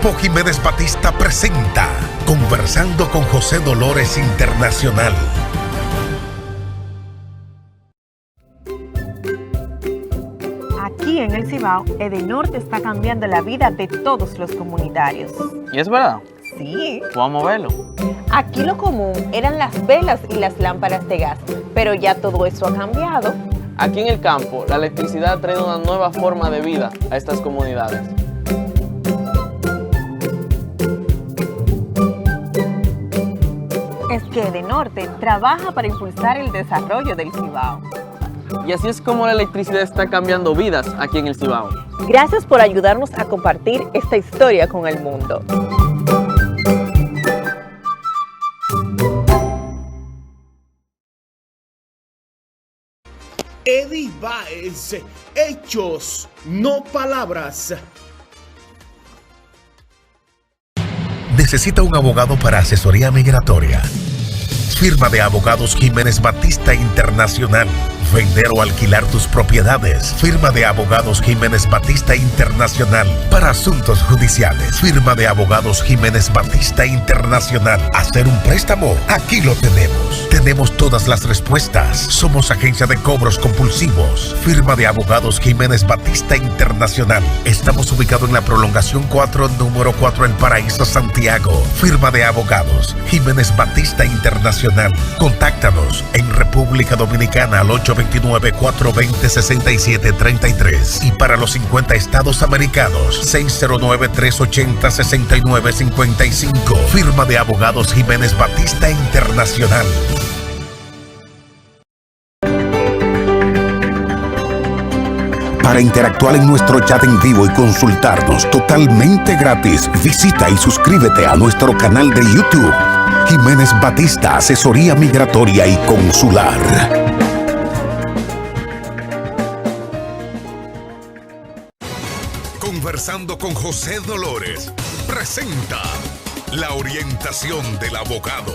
Grupo Jiménez Batista presenta Conversando con José Dolores Internacional. Aquí en el Cibao, Edenorte está cambiando la vida de todos los comunitarios. ¿Y es verdad? Sí. Vamos a verlo. Aquí lo común eran las velas y las lámparas de gas, pero ya todo eso ha cambiado. Aquí en el campo, la electricidad trae una nueva forma de vida a estas comunidades. Es que Edenorte trabaja para impulsar el desarrollo del Cibao. Y así es como la electricidad está cambiando vidas aquí en el Cibao. Gracias por ayudarnos a compartir esta historia con el mundo. Eddie Baez, hechos, no palabras. ¿Necesita un abogado para asesoría migratoria? Firma de Abogados Jiménez Batista Internacional. Vender o alquilar tus propiedades. Firma de Abogados Jiménez Batista Internacional. Para asuntos judiciales. Firma de Abogados Jiménez Batista Internacional. Hacer un préstamo. Aquí lo tenemos. Tenemos todas las respuestas. Somos agencia de cobros compulsivos. Firma de Abogados Jiménez Batista Internacional. Estamos ubicados en la prolongación 4, número 4, El Paraíso, Santiago. Firma de Abogados Jiménez Batista Internacional. Contáctanos en República Dominicana al 829-420-6733 y para los 50 estados americanos 609-380-6955. Firma de Abogados Jiménez Batista Internacional. Para interactuar en nuestro chat en vivo y consultarnos totalmente gratis, visita y suscríbete a nuestro canal de YouTube, Jiménez Batista Asesoría Migratoria y Consular. Conversando con José Dolores presenta la orientación del abogado.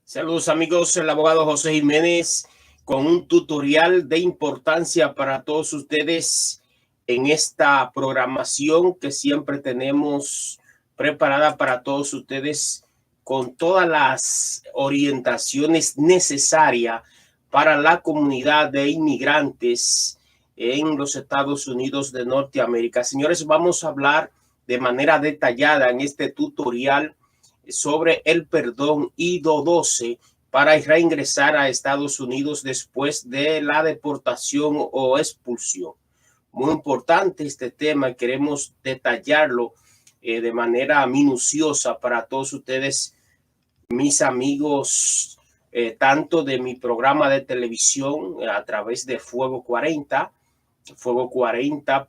Saludos amigos, el abogado José Jiménez con un tutorial de importancia para todos ustedes en esta programación que siempre tenemos preparada para todos ustedes con todas las orientaciones necesarias para la comunidad de inmigrantes en los Estados Unidos de Norteamérica. Señores, vamos a hablar de manera detallada en este tutorial sobre el perdón I-212 para reingresar a Estados Unidos después de la deportación o expulsión. Muy importante este tema y queremos detallarlo de manera minuciosa para todos ustedes, mis amigos, tanto de mi programa de televisión a través de Fuego 40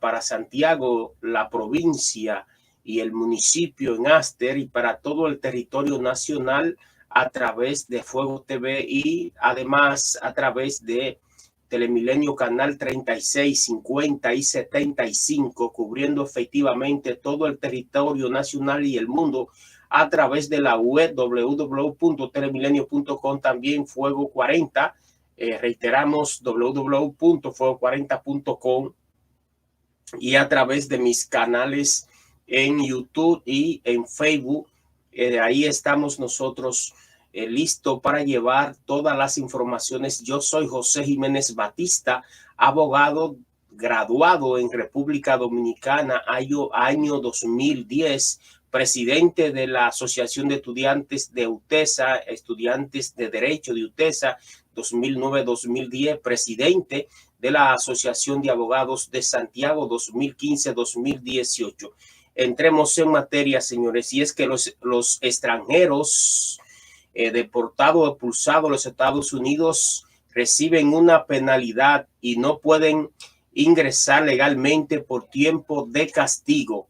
para Santiago, la provincia y el municipio en Aster, y para todo el territorio nacional a través de Fuego TV y además a través de Telemilenio Canal 36, 50 y 75, cubriendo efectivamente todo el territorio nacional y el mundo a través de la web www.telemilenio.com, también Fuego 40, reiteramos www.fuego40.com, y a través de mis canales en YouTube y en Facebook. Ahí estamos nosotros listos para llevar todas las informaciones. Yo soy José Jiménez Batista, abogado graduado en República Dominicana, año 2010, presidente de la Asociación de Estudiantes de UTESA, Estudiantes de Derecho de UTESA, 2009-2010, presidente de la Asociación de Abogados de Santiago, 2015-2018. Entremos en materia, señores, y es que los extranjeros deportados o expulsados a los Estados Unidos reciben una penalidad y no pueden ingresar legalmente por tiempo de castigo,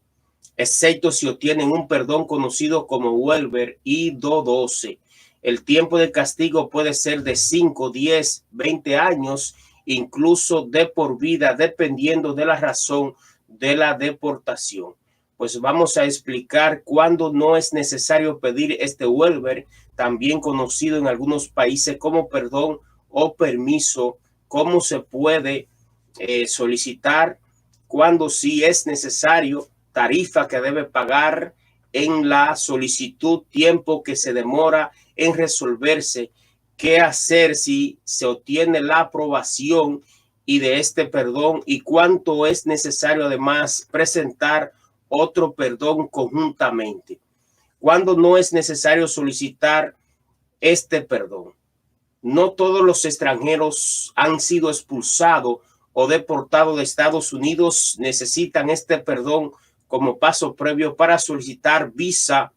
excepto si obtienen un perdón conocido como waiver I-212. El tiempo de castigo puede ser de 5, 10, 20 años, incluso de por vida, dependiendo de la razón de la deportación. Pues vamos a explicar cuándo no es necesario pedir este waiver, también conocido en algunos países como perdón o permiso, cómo se puede solicitar, cuándo sí es necesario, tarifa que debe pagar en la solicitud, tiempo que se demora en resolverse, qué hacer si se obtiene la aprobación y de este perdón y cuánto es necesario además presentar otro perdón conjuntamente. Cuando no es necesario solicitar este perdón. No todos los extranjeros han sido expulsados o deportados de Estados Unidos necesitan este perdón como paso previo para solicitar visa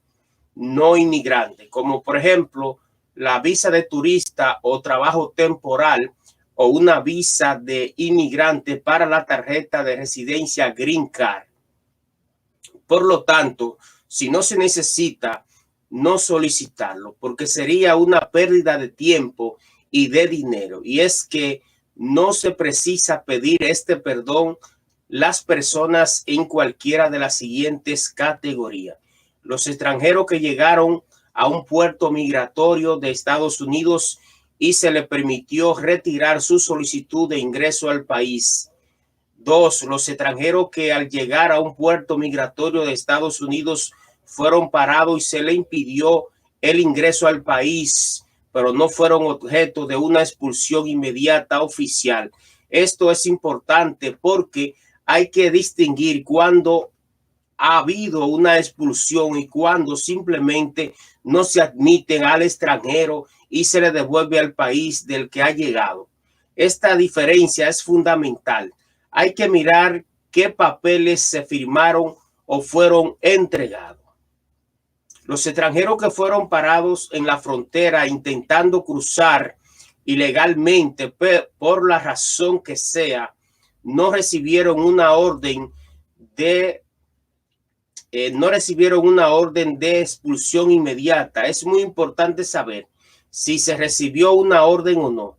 no inmigrante, como por ejemplo la visa de turista o trabajo temporal o una visa de inmigrante para la tarjeta de residencia Green Card. Por lo tanto, si no se necesita, no solicitarlo, porque sería una pérdida de tiempo y de dinero. Y es que no se precisa pedir este perdón las personas en cualquiera de las siguientes categorías. Los extranjeros que llegaron a un puerto migratorio de Estados Unidos y se le permitió retirar su solicitud de ingreso al país. 2. Los extranjeros que al llegar a un puerto migratorio de Estados Unidos fueron parados y se le impidió el ingreso al país, pero no fueron objeto de una expulsión inmediata oficial. Esto es importante porque hay que distinguir cuando ha habido una expulsión y cuando simplemente no se admiten al extranjero y se le devuelve al país del que ha llegado. Esta diferencia es fundamental. Hay que mirar qué papeles se firmaron o fueron entregados. Los extranjeros que fueron parados en la frontera intentando cruzar ilegalmente por la razón que sea, no recibieron una orden de expulsión inmediata. Es muy importante saber si se recibió una orden o no.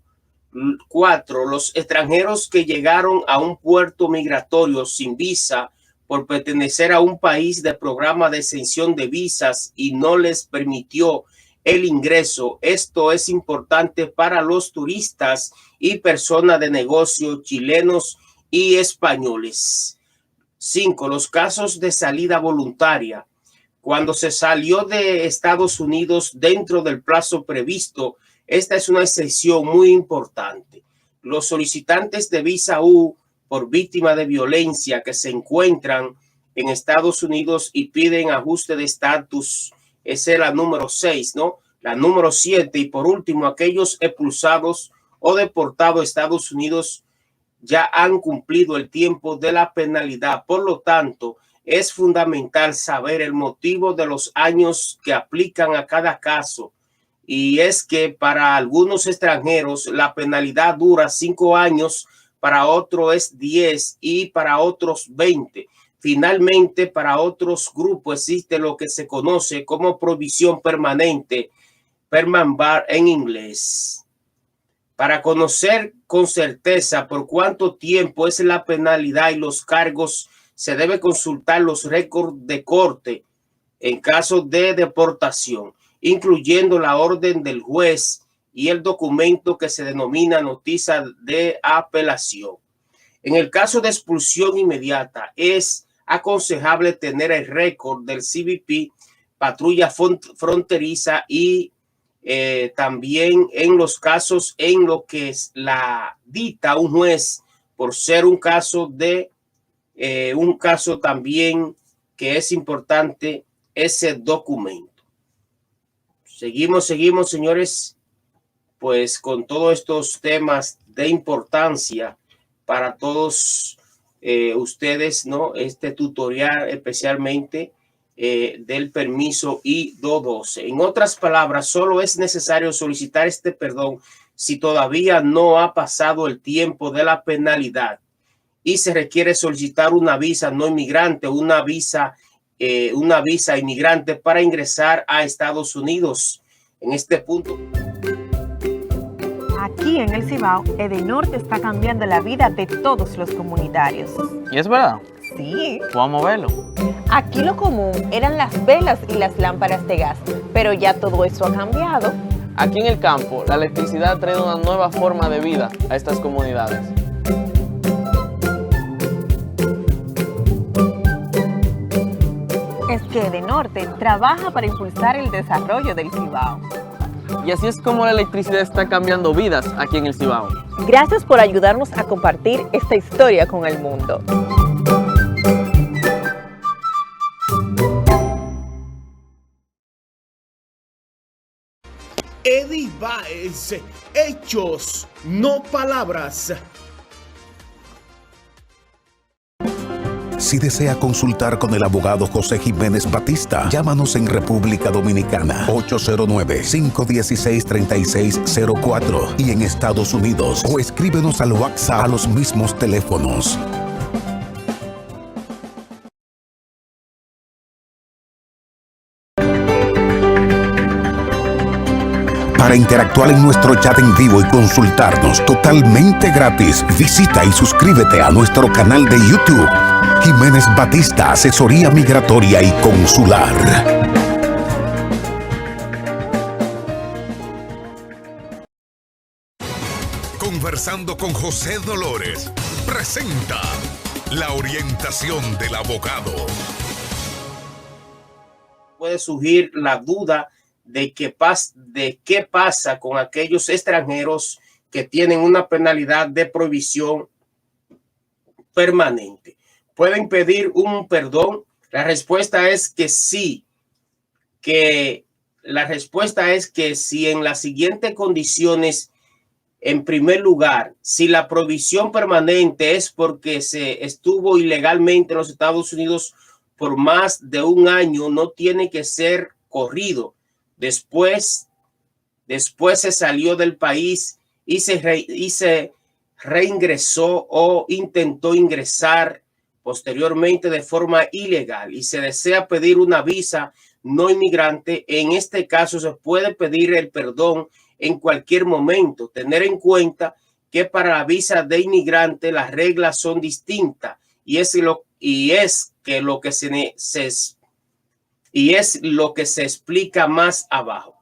4. Los extranjeros que llegaron a un puerto migratorio sin visa por pertenecer a un país de programa de exención de visas y no les permitió el ingreso. Esto es importante para los turistas y personas de negocio chilenos y españoles. 5. Los casos de salida voluntaria. Cuando se salió de Estados Unidos dentro del plazo previsto, esta es una excepción muy importante. Los solicitantes de visa U por víctima de violencia que se encuentran en Estados Unidos y piden ajuste de estatus, esa es la número 6, ¿no? La número 7 y por último, aquellos expulsados o deportados a Estados Unidos ya han cumplido el tiempo de la penalidad. Por lo tanto, es fundamental saber el motivo de los años que aplican a cada caso. Y es que para algunos extranjeros la penalidad dura 5 años, para otros es 10 y para otros 20. Finalmente, para otros grupos existe lo que se conoce como provisión permanente, permanent bar en inglés. Para conocer con certeza por cuánto tiempo es la penalidad y los cargos, se debe consultar los récords de corte en caso de deportación, incluyendo la orden del juez y el documento que se denomina noticia de apelación. En el caso de expulsión inmediata, es aconsejable tener el récord del CBP, patrulla fronteriza y también en los casos en lo que es la dicta un juez por ser un caso también que es importante ese documento. Seguimos, señores, pues con todos estos temas de importancia para todos ustedes, ¿no? Este tutorial especialmente del permiso I-212. En otras palabras, solo es necesario solicitar este perdón si todavía no ha pasado el tiempo de la penalidad y se requiere solicitar una visa no inmigrante, una visa inmigrante para ingresar a Estados Unidos. En este punto, aquí en el Cibao, Edenorte está cambiando la vida de todos los comunitarios. ¿Y es verdad? Sí. Vamos a verlo. Aquí lo común eran las velas y las lámparas de gas, pero ya todo eso ha cambiado. Aquí en el campo, la electricidad ha traído una nueva forma de vida a estas comunidades. es que Edenorte trabaja para impulsar el desarrollo del Cibao. Y así es como la electricidad está cambiando vidas aquí en el Cibao. Gracias por ayudarnos a compartir esta historia con el mundo. Eddie Baez, hechos, no palabras. Si desea consultar con el abogado José Jiménez Batista, llámanos en República Dominicana 809-516-3604 y en Estados Unidos o escríbenos al WhatsApp a los mismos teléfonos. Para interactuar en nuestro chat en vivo y consultarnos totalmente gratis, visita y suscríbete a nuestro canal de YouTube, Jiménez Batista, Asesoría Migratoria y Consular. Conversando con José Dolores, presenta la orientación del abogado. Puede surgir la duda de qué pasa con aquellos extranjeros que tienen una penalidad de prohibición permanente. ¿Pueden pedir un perdón? La respuesta es que sí. La respuesta es que si en las siguientes condiciones, en primer lugar, si la prohibición permanente es porque se estuvo ilegalmente en los Estados Unidos por más de un año, no tiene que ser corrido. Después se salió del país y se reingresó o intentó ingresar posteriormente de forma ilegal y se desea pedir una visa no inmigrante. En este caso se puede pedir el perdón en cualquier momento. Tener en cuenta que para la visa de inmigrante las reglas son distintas y es lo que se explica más abajo.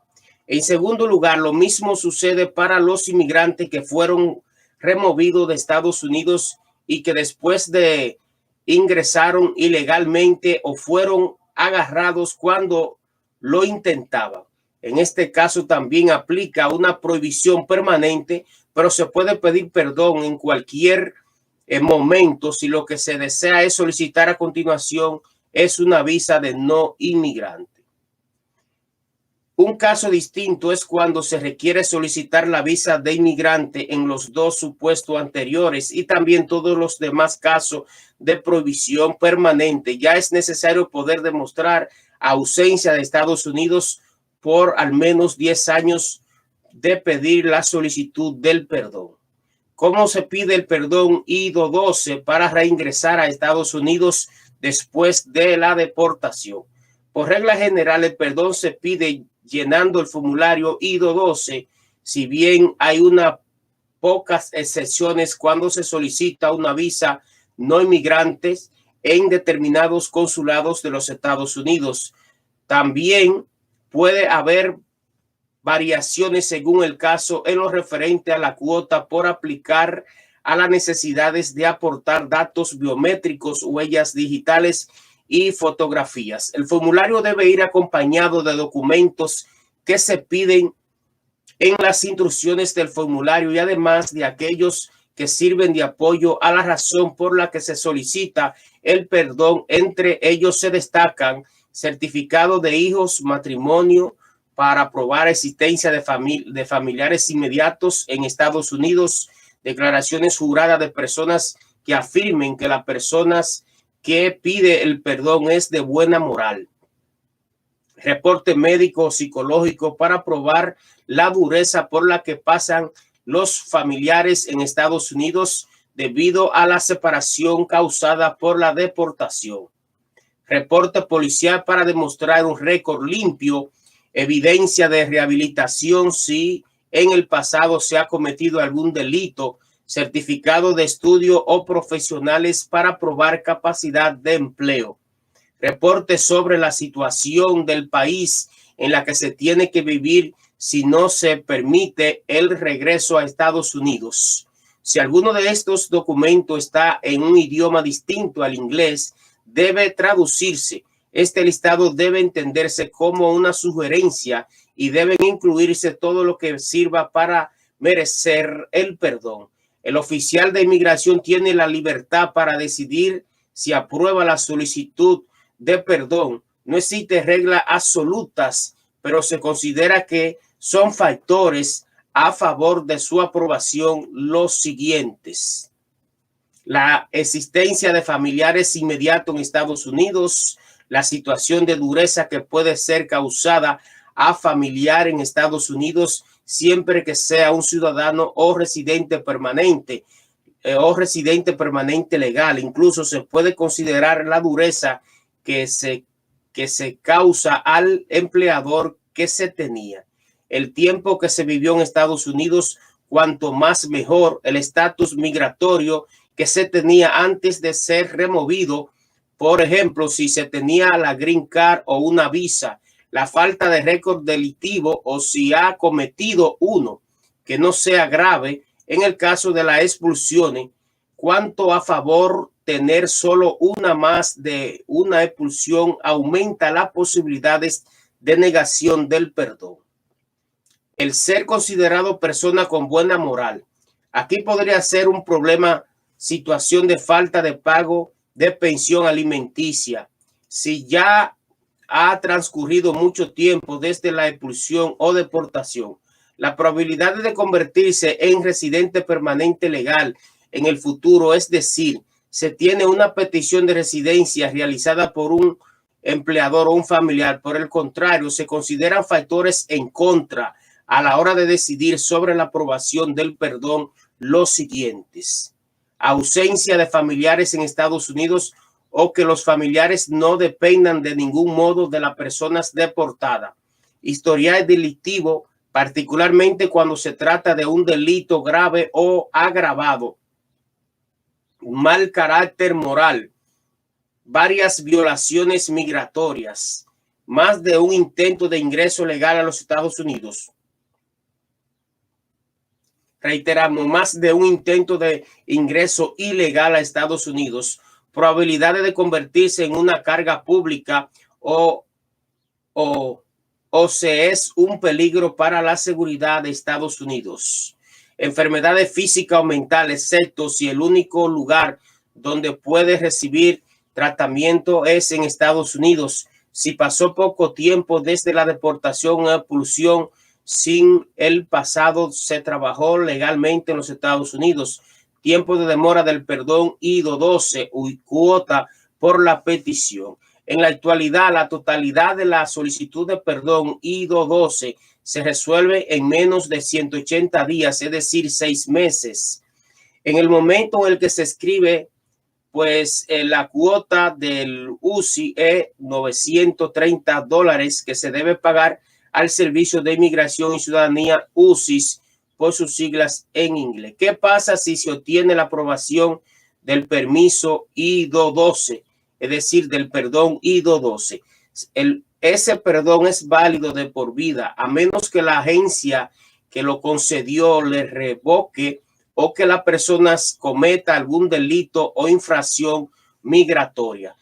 En segundo lugar, lo mismo sucede para los inmigrantes que fueron removidos de Estados Unidos y que después de ingresaron ilegalmente o fueron agarrados cuando lo intentaban. En este caso también aplica una prohibición permanente, pero se puede pedir perdón en cualquier momento si lo que se desea es solicitar a continuación es una visa de no inmigrante. Un caso distinto es cuando se requiere solicitar la visa de inmigrante en los dos supuestos anteriores y también todos los demás casos de prohibición permanente. Ya es necesario poder demostrar ausencia de Estados Unidos por al menos 10 años de pedir la solicitud del perdón. ¿Cómo se pide el perdón I-212 para reingresar a Estados Unidos después de la deportación? Por regla general, el perdón se pide llenando el formulario I-212, si bien hay unas pocas excepciones cuando se solicita una visa no inmigrantes en determinados consulados de los Estados Unidos. También puede haber variaciones según el caso en lo referente a la cuota por aplicar a las necesidades de aportar datos biométricos, huellas digitales y fotografías. El formulario debe ir acompañado de documentos que se piden en las instrucciones del formulario y además de aquellos que sirven de apoyo a la razón por la que se solicita el perdón. Entre ellos se destacan certificado de hijos, matrimonio para probar existencia de familiares inmediatos en Estados Unidos, declaraciones juradas de personas que afirmen que las personas que pide el perdón es de buena moral, reporte médico o psicológico para probar la dureza por la que pasan los familiares en Estados Unidos debido a la separación causada por la deportación, reporte policial para demostrar un récord limpio, evidencia de rehabilitación si en el pasado se ha cometido algún delito, certificado de estudio o profesionales para probar capacidad de empleo, reporte sobre la situación del país en la que se tiene que vivir si no se permite el regreso a Estados Unidos. Si alguno de estos documentos está en un idioma distinto al inglés, debe traducirse. Este listado debe entenderse como una sugerencia y deben incluirse todo lo que sirva para merecer el perdón. El oficial de inmigración tiene la libertad para decidir si aprueba la solicitud de perdón. No existen reglas absolutas, pero se considera que son factores a favor de su aprobación los siguientes: la existencia de familiares inmediatos en Estados Unidos, la situación de dureza que puede ser causada a familiar en Estados Unidos siempre que sea un ciudadano o residente permanente legal. Incluso se puede considerar la dureza que se causa al empleador que se tenía. El tiempo que se vivió en Estados Unidos, cuanto más mejor. El estatus migratorio que se tenía antes de ser removido, por ejemplo, si se tenía la green card o una visa, la falta de récord delictivo o si ha cometido uno que no sea grave. En el caso de las expulsiones, cuanto a favor, tener solo una más de una expulsión aumenta las posibilidades de negación del perdón. El ser considerado persona con buena moral. Aquí podría ser un problema, situación de falta de pago de pensión alimenticia. Si ya ha transcurrido mucho tiempo desde la expulsión o deportación, la probabilidad de convertirse en residente permanente legal en el futuro, es decir, se tiene una petición de residencia realizada por un empleador o un familiar. Por el contrario, se consideran factores en contra a la hora de decidir sobre la aprobación del perdón los siguientes: ausencia de familiares en Estados Unidos o que los familiares no dependan de ningún modo de las personas deportadas, historial delictivo, particularmente cuando se trata de un delito grave o agravado, mal carácter moral, varias violaciones migratorias, más de un intento de ingreso legal a los Estados Unidos. Reiteramos, más de un intento de ingreso ilegal a Estados Unidos, probabilidades de convertirse en una carga pública o se es un peligro para la seguridad de Estados Unidos. Enfermedades físicas o mentales, excepto si el único lugar donde puede recibir tratamiento es en Estados Unidos. Si pasó poco tiempo desde la deportación o expulsión, sin el pasado se trabajó legalmente en los Estados Unidos. Tiempo de demora del perdón I-212 y cuota por la petición. En la actualidad, la totalidad de la solicitud de perdón I-212 se resuelve en menos de 180 días, es decir, 6 meses. En el momento en el que se escribe, pues la cuota del UCI es $930 que se debe pagar al Servicio de Inmigración y Ciudadanía, UCIS, por sus siglas en inglés. ¿Qué pasa si se obtiene la aprobación del permiso I-212, es decir, del perdón I-212? Ese perdón es válido de por vida, a menos que la agencia que lo concedió le revoque o que la persona cometa algún delito o infracción migratoria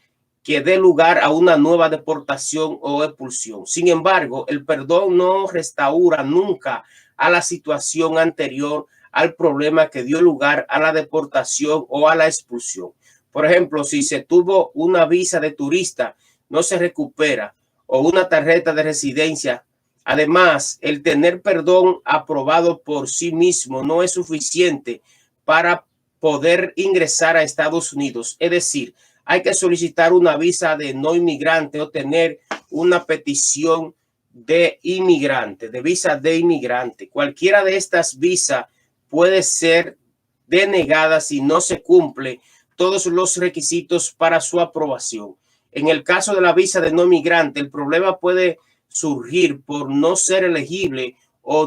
que dé lugar a una nueva deportación o expulsión. Sin embargo, el perdón no restaura nunca a la situación anterior al problema que dio lugar a la deportación o a la expulsión. Por ejemplo, si se tuvo una visa de turista, no se recupera, o una tarjeta de residencia. Además, el tener perdón aprobado por sí mismo no es suficiente para poder ingresar a Estados Unidos. Es decir, hay que solicitar una visa de no inmigrante o tener una petición de inmigrante, de visa de inmigrante. Cualquiera de estas visas puede ser denegada si no se cumple todos los requisitos para su aprobación. En el caso de la visa de no inmigrante, el problema puede surgir por no ser elegible o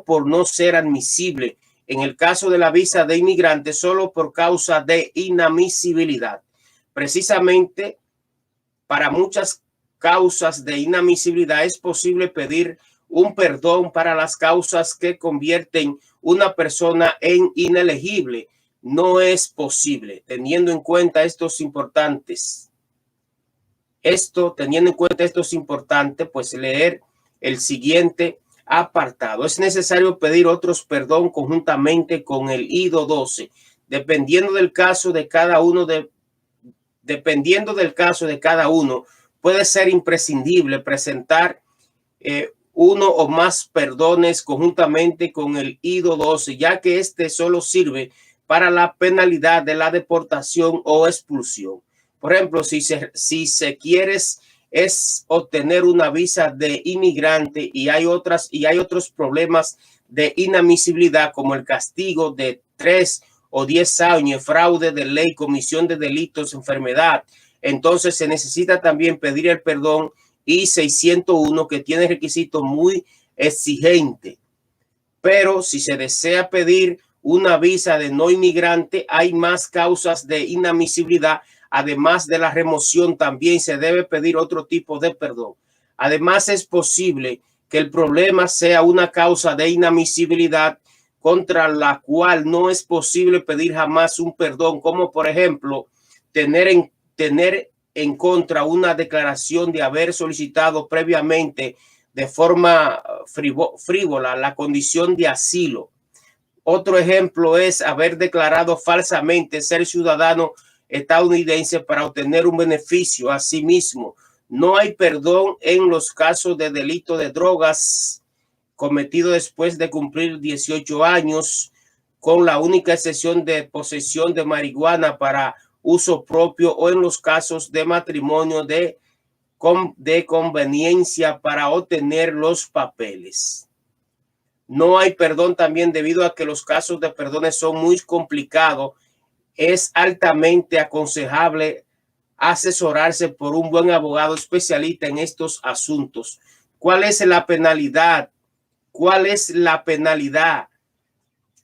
por no ser admisible. En el caso de la visa de inmigrante, solo por causa de inadmisibilidad. Precisamente para muchas causas de inadmisibilidad es posible pedir un perdón para las causas que convierten una persona en inelegible. No es posible, teniendo en cuenta estos importantes. Esto, teniendo en cuenta esto, es importante pues leer el siguiente apartado. Es necesario pedir otros perdón conjuntamente con el ido 12, dependiendo del caso de cada uno. Puede ser imprescindible presentar uno o más perdones conjuntamente con el ido 12, ya que este solo sirve para la penalidad de la deportación o expulsión. Por ejemplo, si se quiere es obtener una visa de inmigrante y hay otros problemas de inadmisibilidad, como el castigo de 3 o 10 años, fraude de ley, comisión de delitos, enfermedad, entonces se necesita también pedir el perdón I-601, que tiene requisitos muy exigentes. Pero si se desea pedir una visa de no inmigrante, hay más causas de inadmisibilidad. Además de la remoción, también se debe pedir otro tipo de perdón. Además, es posible que el problema sea una causa de inadmisibilidad contra la cual no es posible pedir jamás un perdón, como por ejemplo tener en contra una declaración de haber solicitado previamente de forma frívola la condición de asilo. Otro ejemplo es haber declarado falsamente ser ciudadano estadounidense para obtener un beneficio a sí mismo. No hay perdón en los casos de delito de drogas cometido después de cumplir 18 años, con la única excepción de posesión de marihuana para uso propio, o en los casos de matrimonio de conveniencia para obtener los papeles. No hay perdón también debido a que los casos de perdones son muy complicados. Es altamente aconsejable asesorarse por un buen abogado especialista en estos asuntos. ¿Cuál es la penalidad? ¿Cuál es la penalidad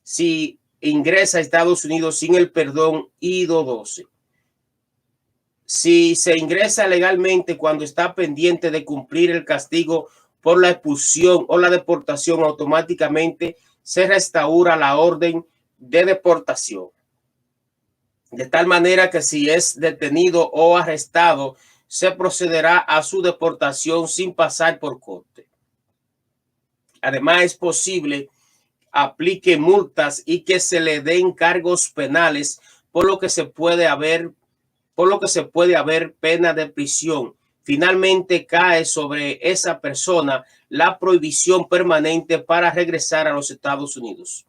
si ingresa a Estados Unidos sin el perdón ido 12? Si se ingresa legalmente cuando está pendiente de cumplir el castigo por la expulsión o la deportación, automáticamente se restaura la orden de deportación. De tal manera que si es detenido o arrestado, se procederá a su deportación sin pasar por corte. Además, es posible aplique multas y que se le den cargos penales, por lo que se puede haber pena de prisión. Finalmente cae sobre esa persona la prohibición permanente para regresar a los Estados Unidos.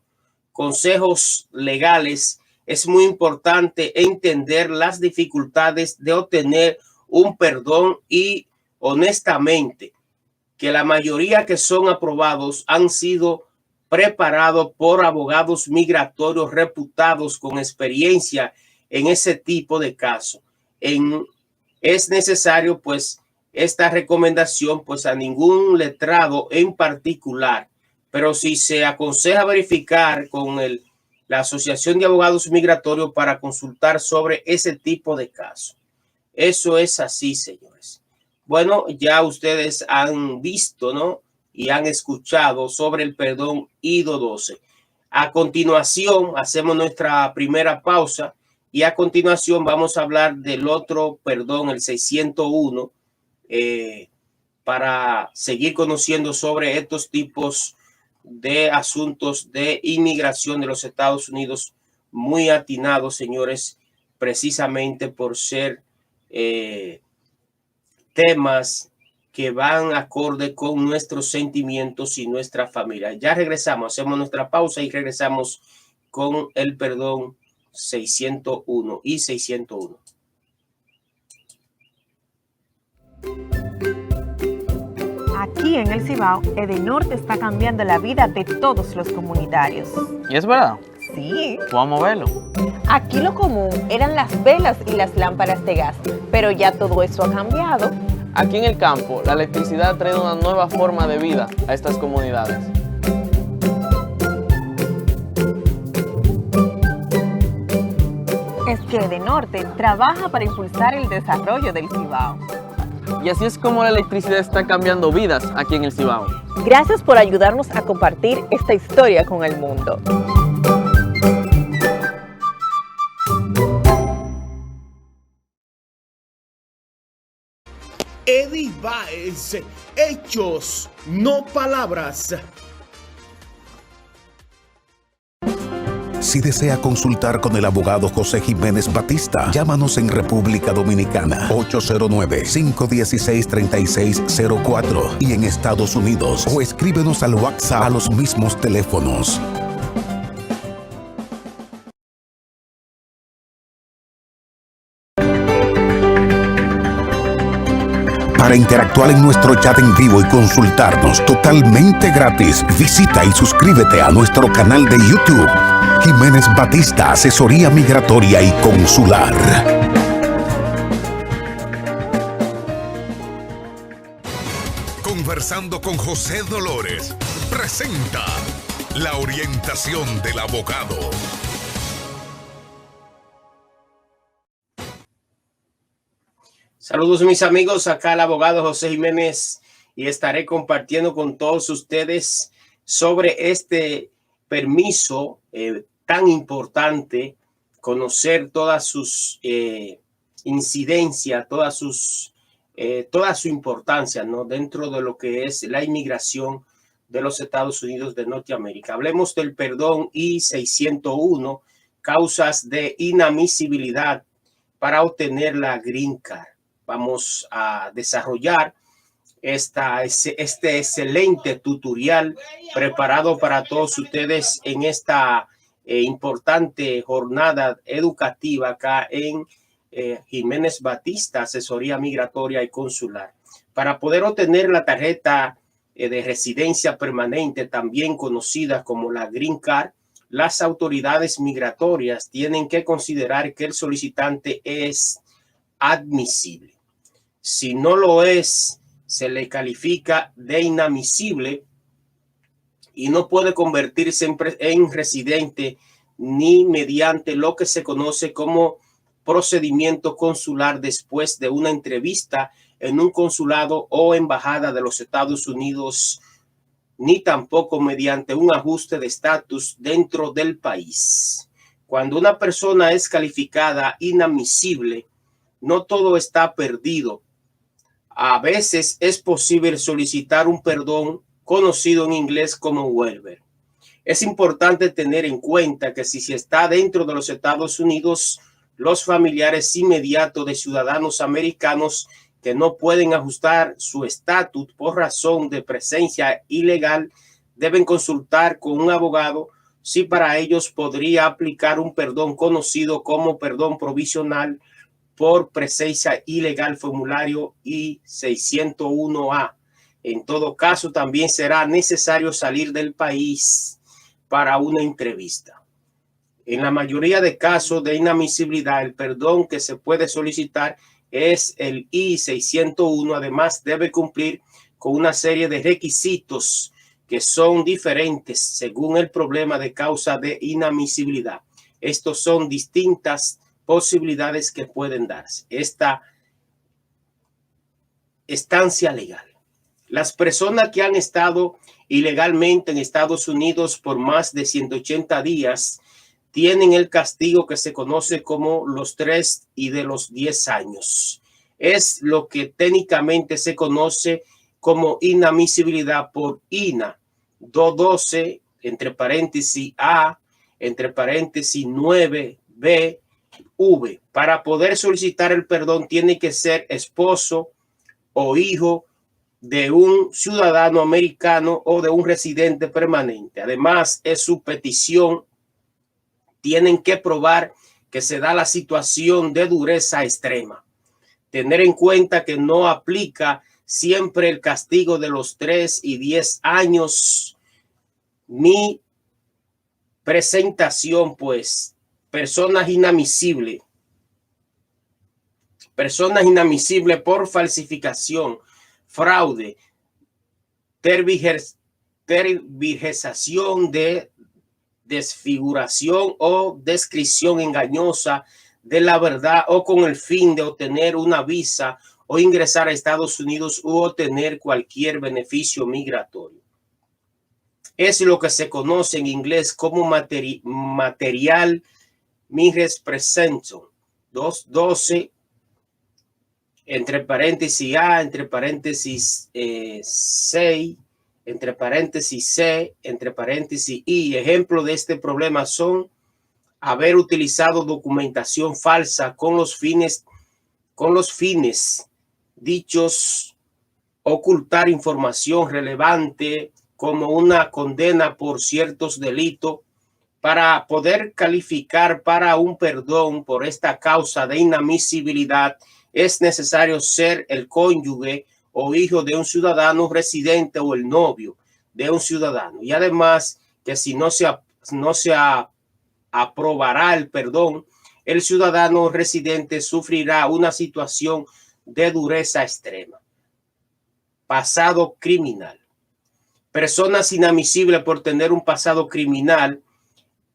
Consejos legales. Es muy importante entender las dificultades de obtener un perdón y honestamente que la mayoría que son aprobados han sido preparados por abogados migratorios reputados con experiencia en ese tipo de casos. Es necesario pues esta recomendación pues a ningún letrado en particular, pero si se aconseja verificar con la Asociación de Abogados Migratorios para consultar sobre ese tipo de casos. Eso es así, señores. Bueno, ya ustedes han visto, ¿no? Y han escuchado sobre el perdón ido 12. A continuación, hacemos nuestra primera pausa y a continuación vamos a hablar del otro perdón, el 601, para seguir conociendo sobre estos tipos de asuntos de inmigración de los Estados Unidos, muy atinados, señores, precisamente por ser temas que van acorde con nuestros sentimientos y nuestra familia. Ya regresamos, hacemos nuestra pausa y regresamos con el perdón 601 y 601. Aquí en el Cibao, Edenorte está cambiando la vida de todos los comunitarios. ¿Y es verdad? Sí. Vamos a verlo. Aquí lo común eran las velas y las lámparas de gas, pero ya todo eso ha cambiado. Aquí en el campo, la electricidad ha traído una nueva forma de vida a estas comunidades. Es que Edenorte trabaja para impulsar el desarrollo del Cibao. Y así es como la electricidad está cambiando vidas aquí en el Cibao. Gracias por ayudarnos a compartir esta historia con el mundo. Eddie Baez, hechos, no palabras. Si desea consultar con el abogado José Jiménez Batista, llámanos en República Dominicana 809-516-3604 y en Estados Unidos, o escríbenos al WhatsApp a los mismos teléfonos. Para interactuar en nuestro chat en vivo y consultarnos totalmente gratis, visita y suscríbete a nuestro canal de YouTube, Jiménez Batista, Asesoría Migratoria y Consular. Conversando con José Dolores, presenta la orientación del abogado. Saludos mis amigos, acá el abogado José Jiménez y estaré compartiendo con todos ustedes sobre este permiso tan importante, conocer todas sus incidencias, toda su importancia, ¿no?, dentro de lo que es la inmigración de los Estados Unidos de Norteamérica. Hablemos del perdón I-601, causas de inadmisibilidad para obtener la Green Card. Vamos a desarrollar este excelente tutorial preparado para todos ustedes en esta importante jornada educativa acá en Jiménez Batista, Asesoría Migratoria y Consular. Para poder obtener la tarjeta de residencia permanente, también conocida como la Green Card, las autoridades migratorias tienen que considerar que el solicitante es admisible. Si no lo es, se le califica de inadmisible y no puede convertirse en residente ni mediante lo que se conoce como procedimiento consular después de una entrevista en un consulado o embajada de los Estados Unidos, ni tampoco mediante un ajuste de estatus dentro del país. Cuando una persona es calificada inadmisible, no todo está perdido. A veces es posible solicitar un perdón conocido en inglés como waiver. Es importante tener en cuenta que si se está dentro de los Estados Unidos, los familiares inmediatos de ciudadanos americanos que no pueden ajustar su estatus por razón de presencia ilegal deben consultar con un abogado si para ellos podría aplicar un perdón conocido como perdón provisional por presencia ilegal, formulario I-601A. En todo caso, también será necesario salir del país para una entrevista. En la mayoría de casos de inadmisibilidad, el perdón que se puede solicitar es el I-601. Además, debe cumplir con una serie de requisitos que son diferentes según el problema de causa de inadmisibilidad. Estos son distintas posibilidades que pueden darse. Esta estancia legal. Las personas que han estado ilegalmente en Estados Unidos por más de 180 días tienen el castigo que se conoce como los 3 y de los 10 años. Es lo que técnicamente se conoce como inadmisibilidad por INA 212, entre paréntesis A, entre paréntesis 9B, V. Para poder solicitar el perdón tiene que ser esposo o hijo de un ciudadano americano o de un residente permanente. Además, es su petición. Tienen que probar que se da la situación de dureza extrema. Tener en cuenta que no aplica siempre el castigo de los 3 y 10 años. Mi presentación, pues, personas inadmisibles por falsificación, fraude, tergiversación de desfiguración o descripción engañosa de la verdad o con el fin de obtener una visa o ingresar a Estados Unidos u obtener cualquier beneficio migratorio. Es lo que se conoce en inglés como material misrepresentation 212 entre paréntesis A, entre paréntesis 6, entre paréntesis C, entre paréntesis I. Ejemplo de este problema son haber utilizado documentación falsa con los fines dichos, ocultar información relevante como una condena por ciertos delitos. Para poder calificar para un perdón por esta causa de inadmisibilidad, es necesario ser el cónyuge o hijo de un ciudadano residente o el novio de un ciudadano. Y además que si no se aprobará el perdón, el ciudadano residente sufrirá una situación de dureza extrema. Pasado criminal. Personas inadmisibles por tener un pasado criminal.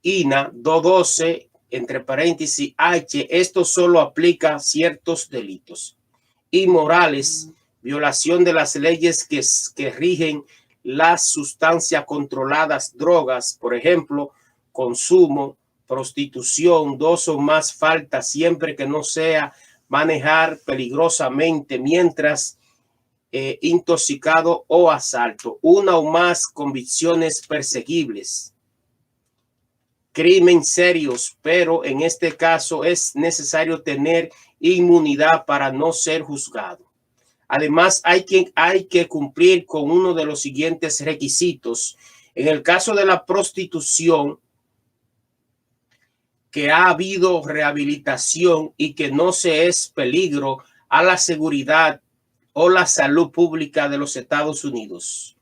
INA 212, entre paréntesis H, esto solo aplica a ciertos delitos. Inmorales, violación de las leyes que rigen las sustancias controladas, drogas, por ejemplo, consumo, prostitución, 2 o más faltas, siempre que no sea manejar peligrosamente mientras intoxicado o asalto, 1 o más convicciones perseguibles. Crimen serios, pero en este caso es necesario tener inmunidad para no ser juzgado. Además, hay que cumplir con uno de los siguientes requisitos. En el caso de la prostitución, que ha habido rehabilitación y que no se es peligro a la seguridad o la salud pública de los Estados Unidos.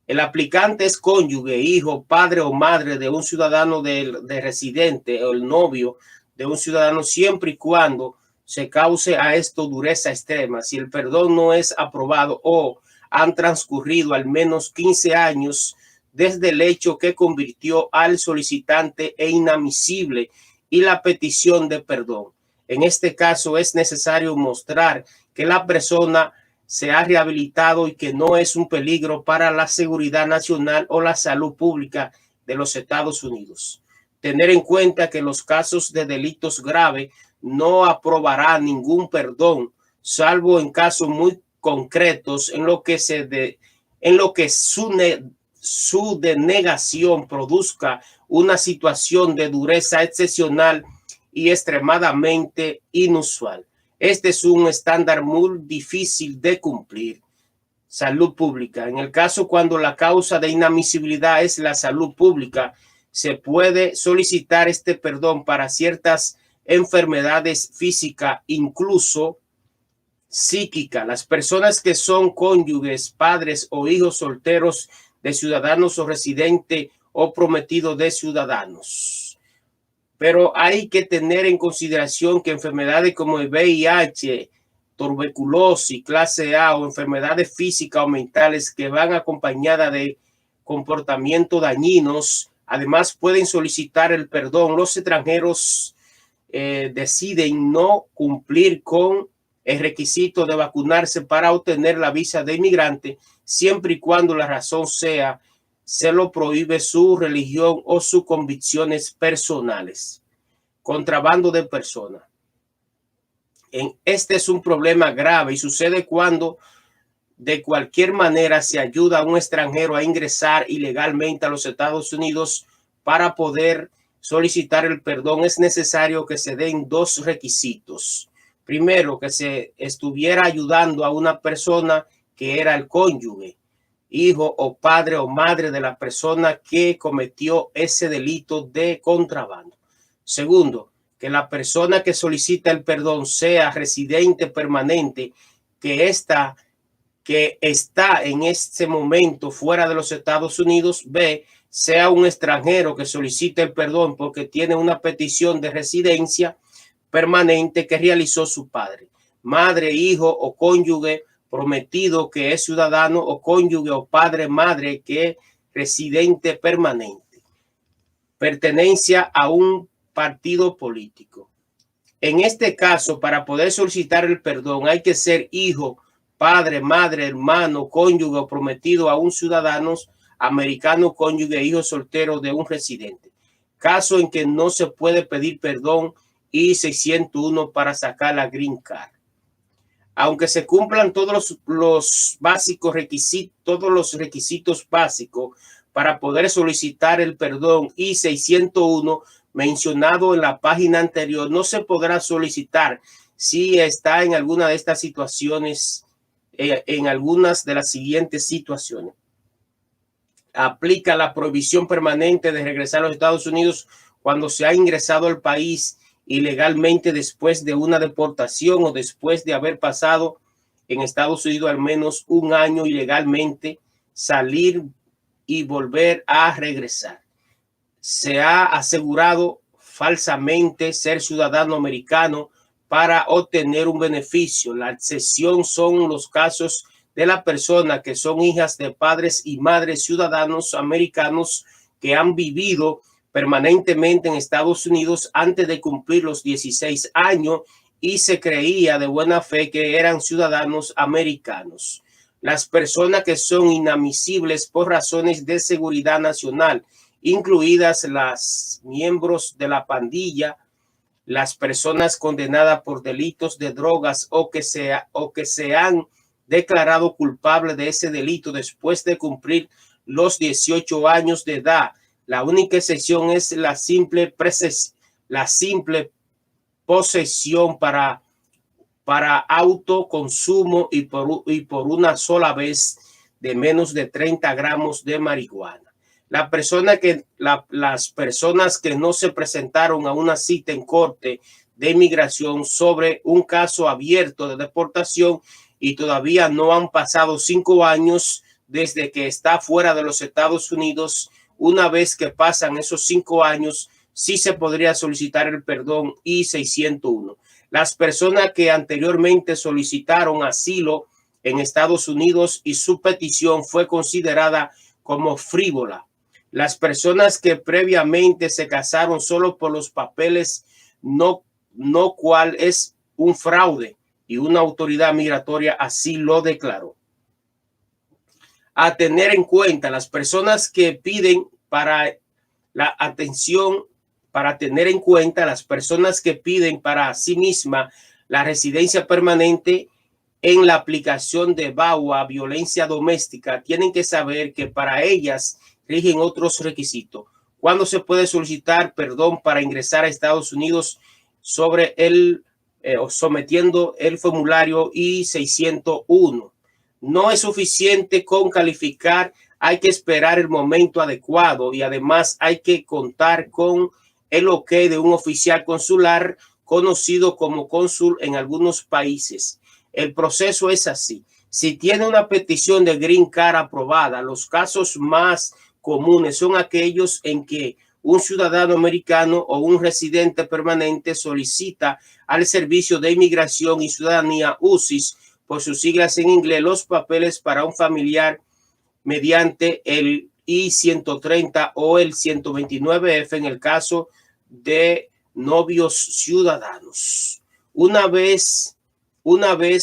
El aplicante es cónyuge, hijo, padre o madre de un ciudadano de residente o el novio de un ciudadano, siempre y cuando se cause a esto dureza extrema. Si el perdón no es aprobado o han transcurrido al menos 15 años desde el hecho que convirtió al solicitante en inadmisible y la petición de perdón. En este caso es necesario mostrar que la persona se ha rehabilitado y que no es un peligro para la seguridad nacional o la salud pública de los Estados Unidos. Tener en cuenta que los casos de delitos graves no aprobará ningún perdón, salvo en casos muy concretos en lo que su denegación produzca una situación de dureza excepcional y extremadamente inusual. Este es un estándar muy difícil de cumplir. Salud pública. En el caso cuando la causa de inadmisibilidad es la salud pública, se puede solicitar este perdón para ciertas enfermedades físicas, incluso psíquicas. Las personas que son cónyuges, padres o hijos solteros de ciudadanos o residentes o prometidos de ciudadanos. Pero hay que tener en consideración que enfermedades como el VIH, tuberculosis, clase A o enfermedades físicas o mentales que van acompañadas de comportamientos dañinos, además pueden solicitar el perdón. Los extranjeros deciden no cumplir con el requisito de vacunarse para obtener la visa de inmigrante, siempre y cuando la razón sea se lo prohíbe su religión o sus convicciones personales. Contrabando de personas. Este es un problema grave y sucede cuando de cualquier manera se ayuda a un extranjero a ingresar ilegalmente a los Estados Unidos. Para poder solicitar el perdón es necesario que se den 2 requisitos. Primero, que se estuviera ayudando a una persona que era el cónyuge, hijo o padre o madre de la persona que cometió ese delito de contrabando. Segundo, que la persona que solicita el perdón sea residente permanente, que está en este momento fuera de los Estados Unidos. B, sea un extranjero que solicite el perdón porque tiene una petición de residencia permanente que realizó su padre, madre, hijo o cónyuge prometido que es ciudadano o cónyuge o padre, madre que es residente permanente. Pertenencia a un partido político. En este caso, para poder solicitar el perdón, hay que ser hijo, padre, madre, hermano, cónyuge o prometido a un ciudadano americano, cónyuge, hijo soltero de un residente. Caso en que no se puede pedir perdón y 601 para sacar la green card. aunque se cumplan todos los básicos requisitos, todos los requisitos básicos para poder solicitar el perdón I-601 mencionado en la página anterior, no se podrá solicitar si está en alguna de estas situaciones, en algunas de las siguientes situaciones. Aplica la prohibición permanente de regresar a los Estados Unidos cuando se ha ingresado al país ilegalmente después de una deportación o después de haber pasado en Estados Unidos al menos un año ilegalmente, salir y volver a regresar. Se ha asegurado falsamente ser ciudadano americano para obtener un beneficio. La excepción son los casos de la persona que son hijas de padres y madres ciudadanos americanos que han vivido permanentemente en Estados Unidos antes de cumplir los 16 años y se creía de buena fe que eran ciudadanos americanos. Las personas que son inadmisibles por razones de seguridad nacional, incluidas las miembros de la pandilla, las personas condenadas por delitos de drogas o que se han declarado culpables de ese delito después de cumplir los 18 años de edad. La única excepción es la simple posesión para autoconsumo y por una sola vez de menos de 30 gramos de marihuana. Las personas que no se presentaron a una cita en corte de inmigración sobre un caso abierto de deportación y todavía no han pasado 5 años desde que está fuera de los Estados Unidos, una vez que pasan esos 5 años, sí se podría solicitar el perdón I-601. Las personas que anteriormente solicitaron asilo en Estados Unidos y su petición fue considerada como frívola. Las personas que previamente se casaron solo por los papeles, no cual es un fraude, y una autoridad migratoria así lo declaró. A tener en cuenta las personas que piden para la atención, para tener en cuenta las personas que piden para sí misma la residencia permanente en la aplicación de VAWA, violencia doméstica, tienen que saber que para ellas rigen otros requisitos. ¿Cuándo se puede solicitar perdón para ingresar a Estados Unidos sobre sometiendo el formulario I-601? No es suficiente con calificar, hay que esperar el momento adecuado y además hay que contar con el ok de un oficial consular conocido como cónsul en algunos países. El proceso es así. Si tiene una petición de Green Card aprobada, los casos más comunes son aquellos en que un ciudadano americano o un residente permanente solicita al Servicio de Inmigración y Ciudadanía USIS, por sus siglas en inglés, los papeles para un familiar mediante el I-130 o el 129F en el caso de novios ciudadanos. Una vez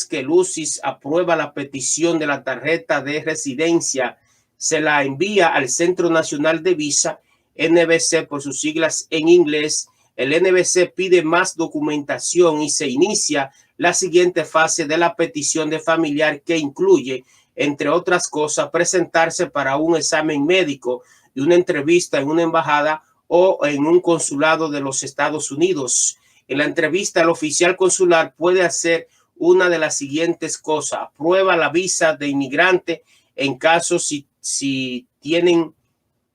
que el USIS aprueba la petición de la tarjeta de residencia, se la envía al Centro Nacional de Visa, NVC por sus siglas en inglés. El NVC pide más documentación y se inicia la siguiente fase de la petición de familiar, que incluye, entre otras cosas, presentarse para un examen médico y una entrevista en una embajada o en un consulado de los Estados Unidos. En la entrevista, el oficial consular puede hacer una de las siguientes cosas: aprueba la visa de inmigrante en caso si tienen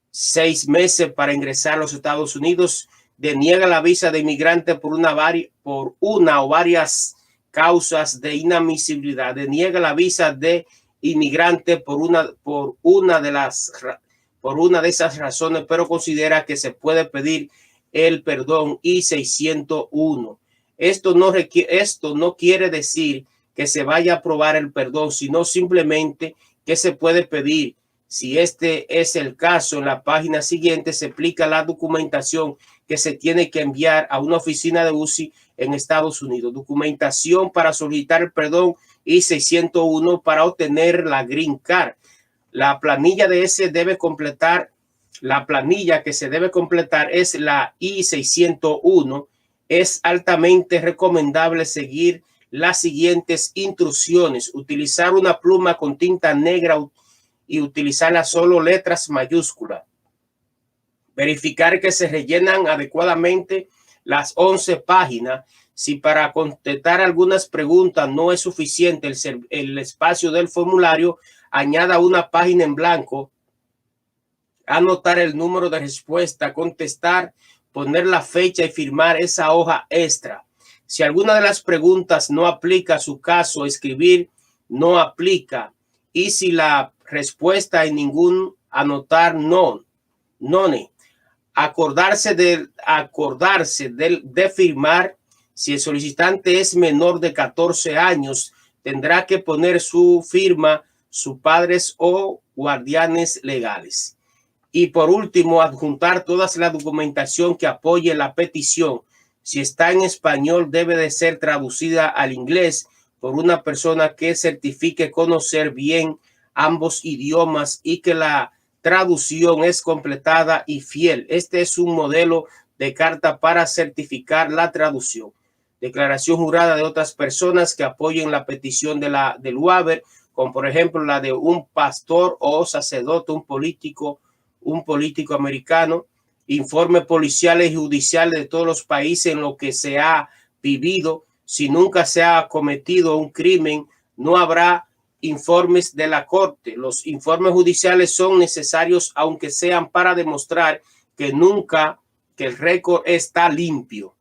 6 meses para ingresar a los Estados Unidos, deniega la visa de inmigrante por una o varias causas de inadmisibilidad, deniega la visa de inmigrante por una de esas razones, pero considera que se puede pedir el perdón I-601. Esto no quiere decir que se vaya a aprobar el perdón, sino simplemente que se puede pedir. Si este es el caso, en la página siguiente se explica la documentación que se tiene que enviar a una oficina de USI en Estados Unidos. Documentación para solicitar el perdón I-601 para obtener la Green Card. La planilla que se debe completar es la I-601. Es altamente recomendable seguir las siguientes instrucciones: utilizar una pluma con tinta negra y utilizarla solo letras mayúsculas. Verificar que se rellenan adecuadamente las 11 páginas. Si para contestar algunas preguntas no es suficiente el espacio del formulario, añada una página en blanco. Anotar el número de respuesta, contestar, poner la fecha y firmar esa hoja extra. Si alguna de las preguntas no aplica a su caso, escribir no aplica. Y si la respuesta en ningún, anotar no. Acordarse de firmar. Si el solicitante es menor de 14 años, tendrá que poner su firma, sus padres o guardianes legales. Y por último, adjuntar toda la documentación que apoye la petición. Si está en español, debe de ser traducida al inglés por una persona que certifique conocer bien ambos idiomas y que la traducción es completada y fiel. Este es un modelo de carta para certificar la traducción. Declaración jurada de otras personas que apoyen la petición del waiver, como por ejemplo la de un pastor o sacerdote, un político americano. Informes policiales y judiciales de todos los países en los que se ha vivido. Si nunca se ha cometido un crimen, no habrá informes de la corte. Los informes judiciales son necesarios, aunque sean para demostrar que el récord está limpio.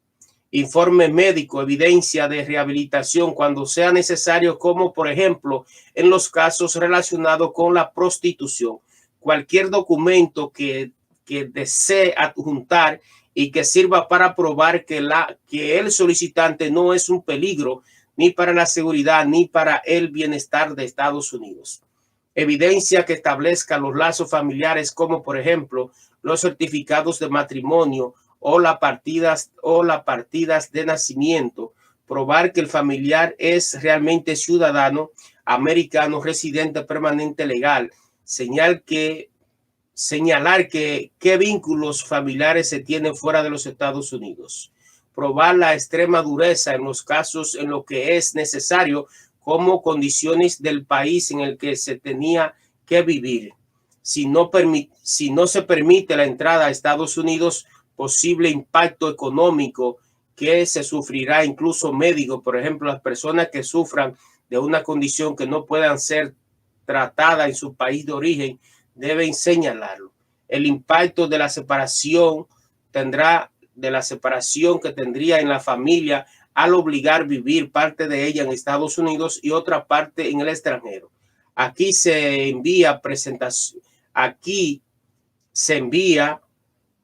Informe médico, evidencia de rehabilitación cuando sea necesario, como por ejemplo en los casos relacionados con la prostitución. Cualquier documento que desee adjuntar y que sirva para probar que el solicitante no es un peligro ni para la seguridad ni para el bienestar de Estados Unidos. Evidencia que establezca los lazos familiares, como por ejemplo los certificados de matrimonio o las partidas de nacimiento. Probar que el familiar es realmente ciudadano americano, residente permanente legal. Señalar qué vínculos familiares se tienen fuera de los Estados Unidos. Probar la extrema dureza en los casos en los que es necesario, como condiciones del país en el que se tenía que vivir. Si no se permite la entrada a Estados Unidos, posible impacto económico que se sufrirá, incluso médico. Por ejemplo, las personas que sufran de una condición que no puedan ser tratada en su país de origen deben señalarlo. El impacto de la separación que tendría en la familia al obligar a vivir parte de ella en Estados Unidos y otra parte en el extranjero. Aquí se envía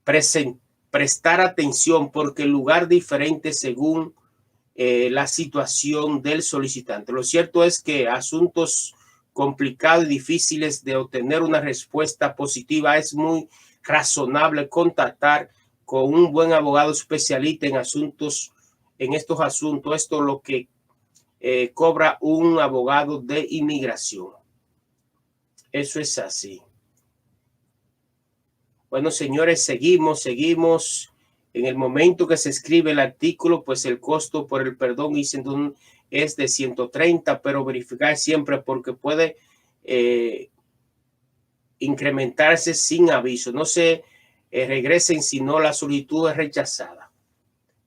prestar atención, porque el lugar diferente según la situación del solicitante. Lo cierto es que asuntos complicados y difíciles de obtener una respuesta positiva, es muy razonable contactar con un buen abogado especialista en estos asuntos. Esto es lo que cobra un abogado de inmigración. Eso es así. Bueno, señores, seguimos. En el momento que se escribe el artículo, pues el costo por el perdón es de 130, pero verificar siempre, porque puede incrementarse sin aviso. No se regresen si no la solicitud es rechazada.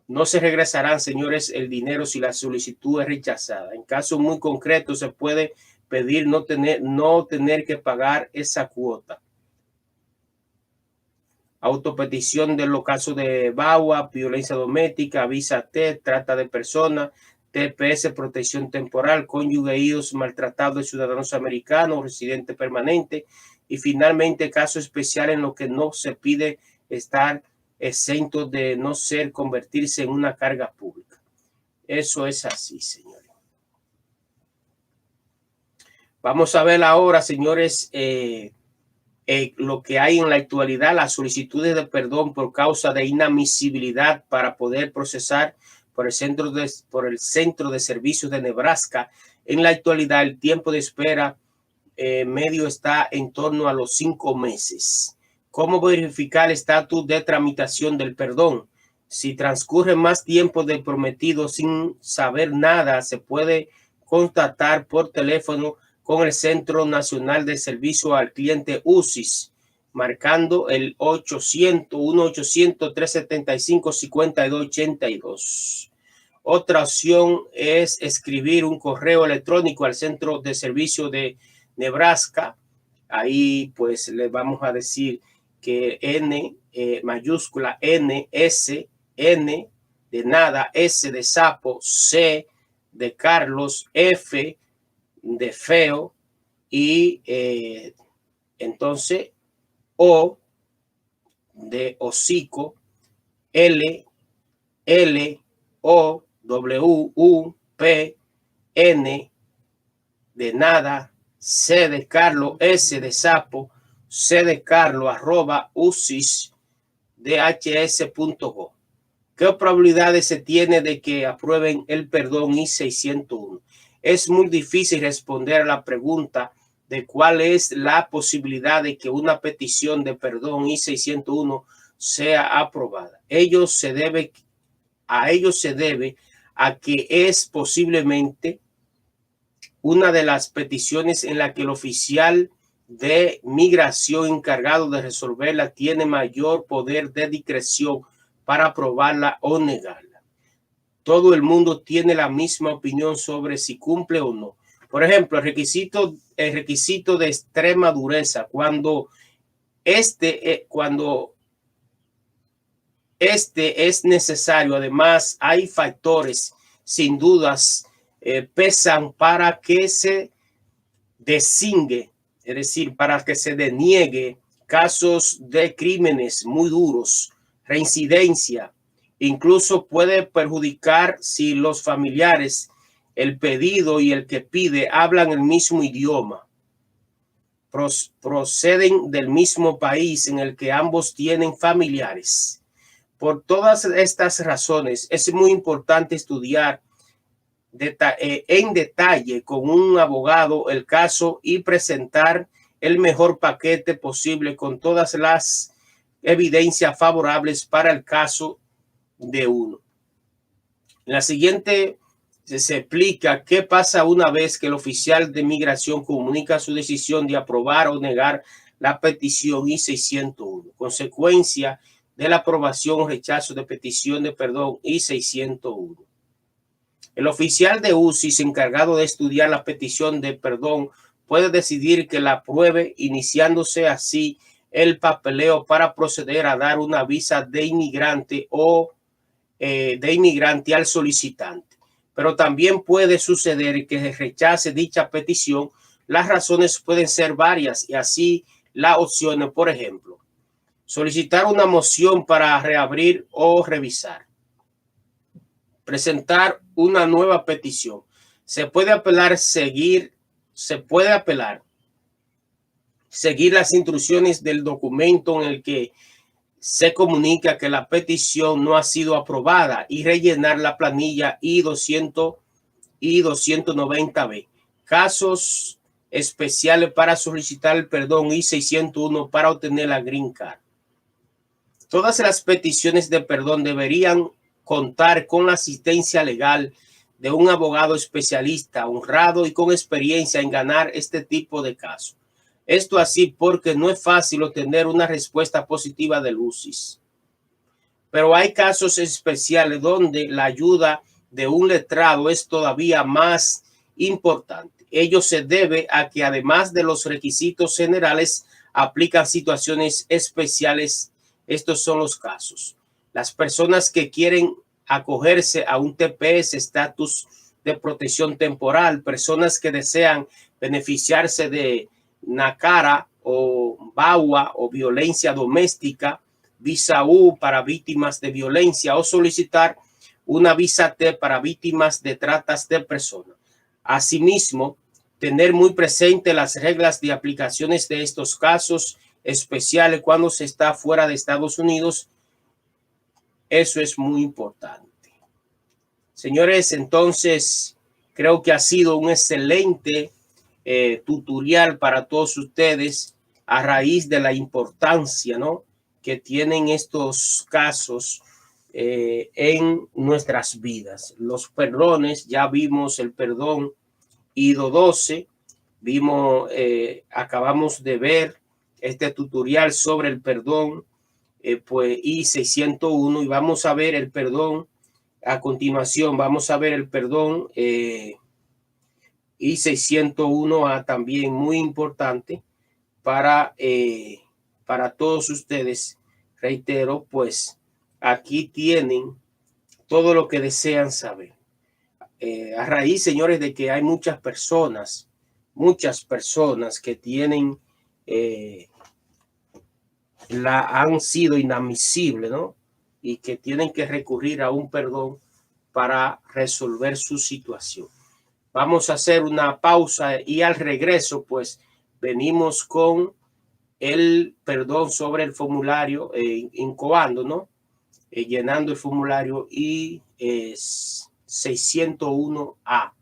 No se regresarán, señores, el dinero si la solicitud es rechazada. En casos muy concretos se puede pedir no tener que pagar esa cuota. Autopetición de los casos de VAWA, violencia doméstica, visa T, trata de personas, TPS, protección temporal, cónyuge, hijos maltratados de ciudadanos americanos, residente permanente, y finalmente casos especiales en los que no se pide estar exento de no ser convertirse en una carga pública. Eso es así, señores. Vamos a ver ahora, señores, lo que hay en la actualidad, las solicitudes de perdón por causa de inadmisibilidad para poder procesar por el Centro de Servicios de Nebraska. En la actualidad, el tiempo de espera medio está en torno a los 5 meses. ¿Cómo verificar el estatus de tramitación del perdón? Si transcurre más tiempo del prometido sin saber nada, se puede contactar por teléfono con el Centro Nacional de Servicio al Cliente UCIS, marcando el 1-800-375-5282. Otra opción es escribir un correo electrónico al Centro de Servicio de Nebraska. Ahí pues le vamos a decir que mayúscula N, S, N de nada, S de sapo, C de Carlos, F de feo y entonces O de hocico, L, O, W, U, P, N de nada, C de Carlos, S de sapo, C de Carlos, @ucis.dhs.gov. ¿Qué probabilidades se tiene de que aprueben el perdón I-601? Es muy difícil responder a la pregunta de cuál es la posibilidad de que una petición de perdón I-601 sea aprobada. A ello se debe a que es posiblemente una de las peticiones en la que el oficial de migración encargado de resolverla tiene mayor poder de discreción para aprobarla o negarla. Todo el mundo tiene la misma opinión sobre si cumple o no. Por ejemplo, el requisito de extrema dureza, cuando este es necesario. Además, hay factores sin dudas pesan para que se designe, es decir, para que se deniegue casos de crímenes muy duros, reincidencia, incluso puede perjudicar si los familiares, el pedido y el que pide hablan el mismo idioma, proceden del mismo país en el que ambos tienen familiares. Por todas estas razones, es muy importante estudiar en detalle con un abogado el caso y presentar el mejor paquete posible con todas las evidencias favorables para el caso de uno. En la siguiente se explica qué pasa una vez que el oficial de migración comunica su decisión de aprobar o negar la petición I-601. Consecuencia de la aprobación o rechazo de petición de perdón I-601. El oficial de UCIS encargado de estudiar la petición de perdón puede decidir que la apruebe, iniciándose así el papeleo para proceder a dar una visa de inmigrante al solicitante. Pero también puede suceder que rechace dicha petición. Las razones pueden ser varias y así las opciones, por ejemplo, solicitar una moción para reabrir o revisar, presentar una nueva petición. Se puede apelar, seguir las instrucciones del documento en el que se comunica que la petición no ha sido aprobada y rellenar la planilla I-290B. Casos especiales para solicitar el perdón I-601 para obtener la Green Card. Todas las peticiones de perdón deberían contar con la asistencia legal de un abogado especialista, honrado y con experiencia en ganar este tipo de casos. Esto así porque no es fácil obtener una respuesta positiva del UCIS. Pero hay casos especiales donde la ayuda de un letrado es todavía más importante. Ello se debe a que además de los requisitos generales, aplican situaciones especiales. Estos son los casos. Las personas que quieren acogerse a un TPS, estatus de protección temporal, personas que desean beneficiarse de NACARA o VAWA o violencia doméstica, visa U para víctimas de violencia o solicitar una visa T para víctimas de tratas de personas. Asimismo, tener muy presente las reglas de aplicaciones de estos casos especiales cuando se está fuera de Estados Unidos. Eso es muy importante. Señores, entonces creo que ha sido un excelente tutorial para todos ustedes a raíz de la importancia, ¿no?, que tienen estos casos en nuestras vidas. Los perdones, ya vimos el perdón IDO 12, acabamos de ver este tutorial sobre el perdón pues I601, y vamos a ver el perdón a continuación. Vamos a ver el perdón I601A, también muy importante para todos ustedes. Reitero, pues aquí tienen todo lo que desean saber. A raíz, señores, de que hay muchas personas que tienen han sido inadmisibles, ¿no? Y que tienen que recurrir a un perdón para resolver su situación. Vamos a hacer una pausa y al regreso, pues, venimos con el perdón sobre el formulario, incubando, ¿no? Llenando el formulario I601A.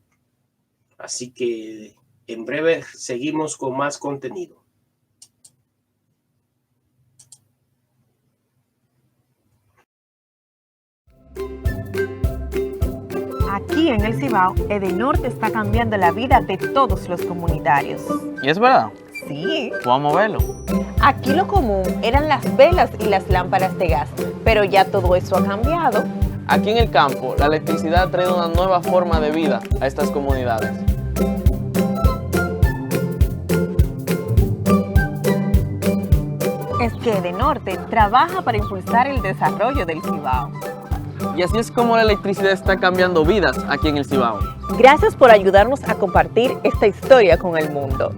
Así que en breve seguimos con más contenido. Aquí en el Cibao, Edenorte está cambiando la vida de todos los comunitarios. ¿Y es verdad? Sí. Vamos a verlo. Aquí lo común eran las velas y las lámparas de gas, pero ya todo eso ha cambiado. Aquí en el campo, la electricidad ha traído una nueva forma de vida a estas comunidades. Es que Edenorte trabaja para impulsar el desarrollo del Cibao. Y así es como la electricidad está cambiando vidas aquí en el Cibao. Gracias por ayudarnos a compartir esta historia con el mundo.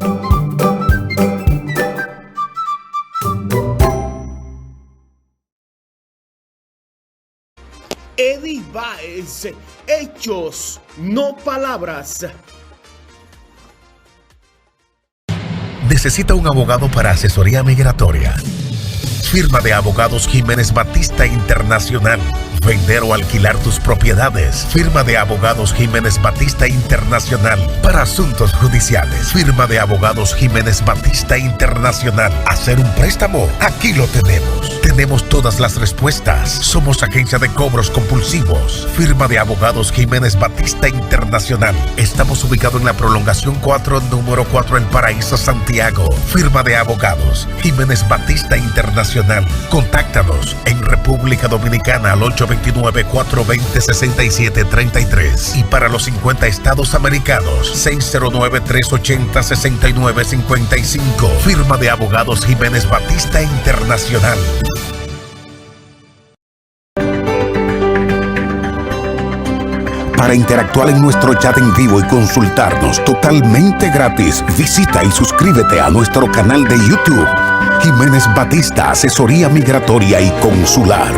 Eddie Baez, hechos, no palabras. ¿Necesita un abogado para asesoría migratoria? Firma de Abogados Jiménez Batista Internacional. Vender o alquilar tus propiedades. Firma de Abogados Jiménez Batista Internacional. Para asuntos judiciales. Firma de Abogados Jiménez Batista Internacional. Hacer un préstamo. Aquí lo tenemos. Tenemos todas las respuestas. Somos agencia de cobros compulsivos. Firma de Abogados Jiménez Batista Internacional. Estamos ubicados en la prolongación 4, número 4, El Paraíso, Santiago. Firma de Abogados Jiménez Batista Internacional. Contáctanos en República Dominicana al 829-420-6733 y para los 50 estados americanos 609-380-6955. Firma de Abogados Jiménez Batista Internacional. Para interactuar en nuestro chat en vivo y consultarnos totalmente gratis, visita y suscríbete a nuestro canal de YouTube, Jiménez Batista Asesoría Migratoria y Consular.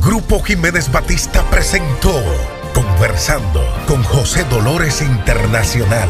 Grupo Jiménez Batista presentó Conversando con José Dolores Internacional.